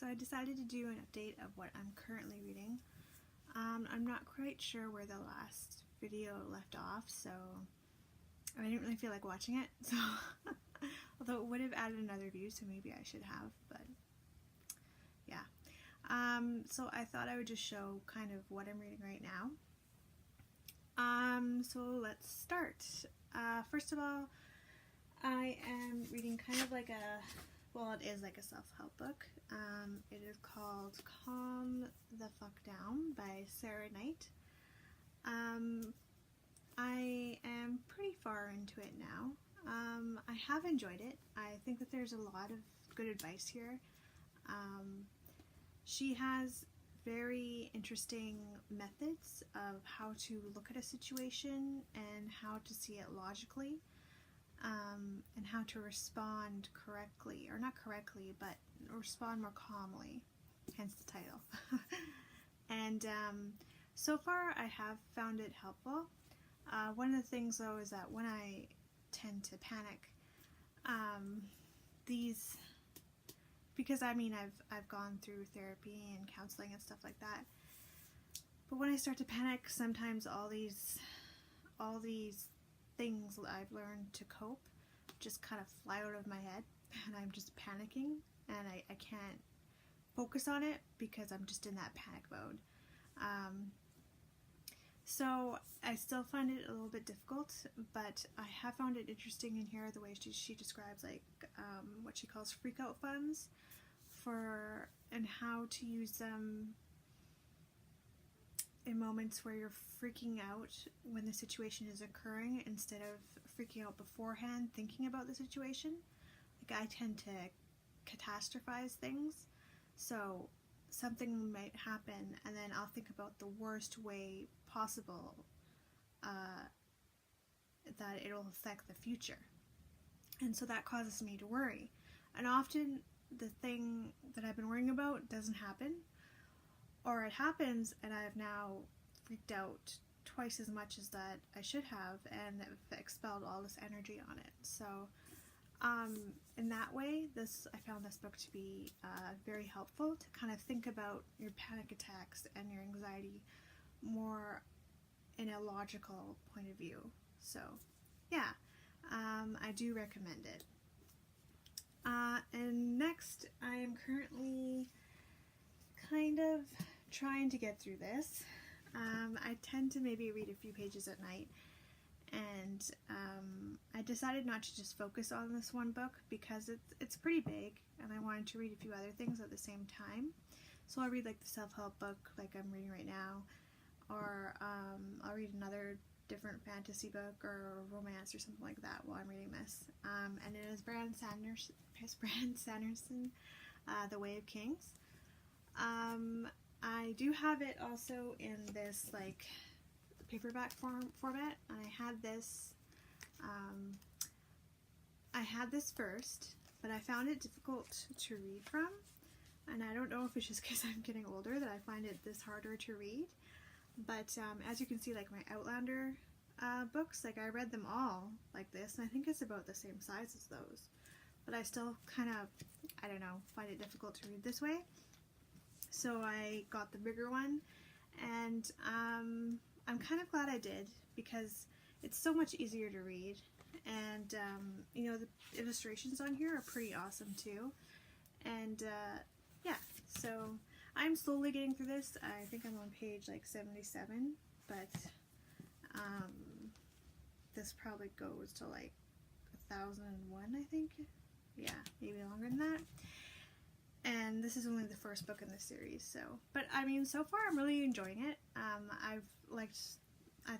So I decided to do an update of what I'm currently reading. I'm not quite sure where the last video left off, so I didn't really feel like watching it, so although it would have added another view, so maybe I should have, but yeah. So I thought I would just show kind of what I'm reading right now. So let's start. First of all, I am reading kind of like it is like a self-help book. It is called Calm the Fuck Down by Sarah Knight. I am pretty far into it now. I have enjoyed it. I think that there's a lot of good advice here. She has very interesting methods of how to look at a situation and how to see it logically, and how to respond correctly, or not correctly, but respond more calmly, hence the title. And so far I have found it helpful. One of the things though is that when I tend to panic, because I mean I've gone through therapy and counseling and stuff like that, but when I start to panic, sometimes all these things that I've learned to cope just kind of fly out of my head, and I'm just panicking, and I can't focus on it because I'm just in that panic mode. So I still find it a little bit difficult, but I have found it interesting in here the way she describes like what she calls freak out funds and how to use them in moments where you're freaking out when the situation is occurring instead of freaking out beforehand thinking about the situation. Like I tend to catastrophize things, so something might happen and then I'll think about the worst way possible that it'll affect the future, and so that causes me to worry, and often the thing that I've been worrying about doesn't happen, or it happens and I've now freaked out twice as much as that I should have and have expelled all this energy on it. So in that way, I found this book to be very helpful to kind of think about your panic attacks and your anxiety more in a logical point of view. So yeah, I do recommend it. And next, I am currently kind of trying to get through this. I tend to maybe read a few pages at night, and I decided not to just focus on this one book because it's pretty big and I wanted to read a few other things at the same time. So I'll read like the self-help book like I'm reading right now, or I'll read another different fantasy book or romance or something like that while I'm reading this. And it is Brandon Sanderson, The Way of Kings. I do have it also in this like paperback format. I had this first, but I found it difficult to read from, and I don't know if it's just because I'm getting older that I find it this harder to read. But as you can see, like my Outlander books, like I read them all like this, and I think it's about the same size as those, but I still kind of, I don't know, find it difficult to read this way. So I got the bigger one, and I'm kind of glad I did because it's so much easier to read, and you know, the illustrations on here are pretty awesome too. And yeah, so I'm slowly getting through this. I think I'm on page like 77, but this probably goes to like 1001, I think. Yeah, maybe longer than that. And this is only the first book in the series, so, but I mean, so far I'm really enjoying it. I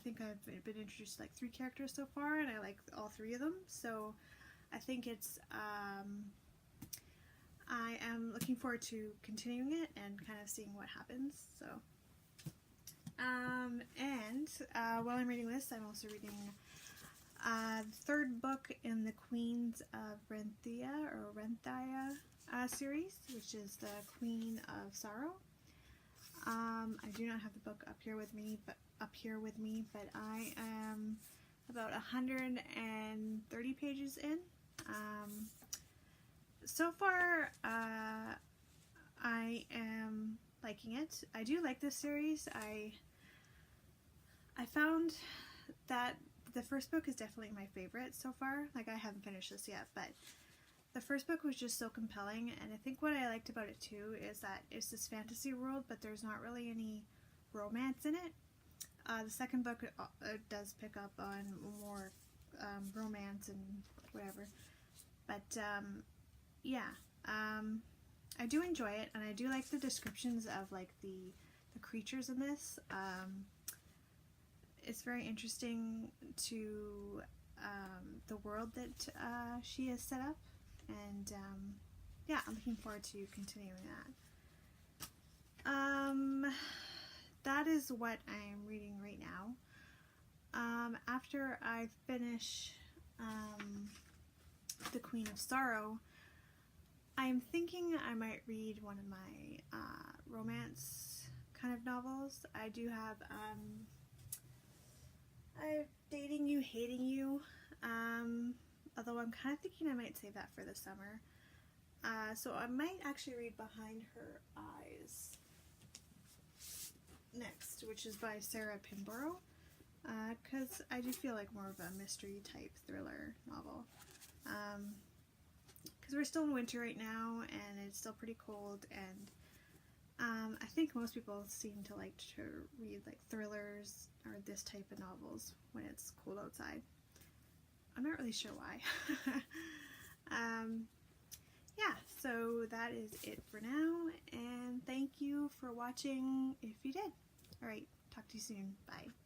think I've been introduced to like 3 characters so far, and I like all 3 of them, so I think it's, I am looking forward to continuing it and kind of seeing what happens, so. While I'm reading this, I'm also reading the 3rd book in the Queens of Renthia series, which is the Queen of Sorrow. I do not have the book up here with me, but I am about 130 pages in. So far, I liking it. I do like this series. I found that the first book is definitely my favorite so far. Like, I haven't finished this yet, but the first book was just so compelling, and I think what I liked about it too is that it's this fantasy world, but there's not really any romance in it. The second book does pick up on more romance and whatever, but yeah, I do enjoy it, and I do like the descriptions of like the creatures in this. It's very interesting to the world that she has set up, and yeah, I'm looking forward to continuing that. That is what I'm reading right now. After I finish The Queen of Sorrow, I'm thinking I might read one of my romance kind of novels. I do have Dating You, Hating You, although I'm kind of thinking I might save that for the summer. So I might actually read Behind Her Eyes next, which is by Sarah Pinborough, because I do feel like more of a mystery type thriller novel. Because we're still in winter right now, and it's still pretty cold, and I think most people seem to like to read like thrillers or this type of novels when it's cold outside. I'm not really sure why. Yeah, so that is it for now, and thank you for watching if you did. Alright, talk to you soon. Bye.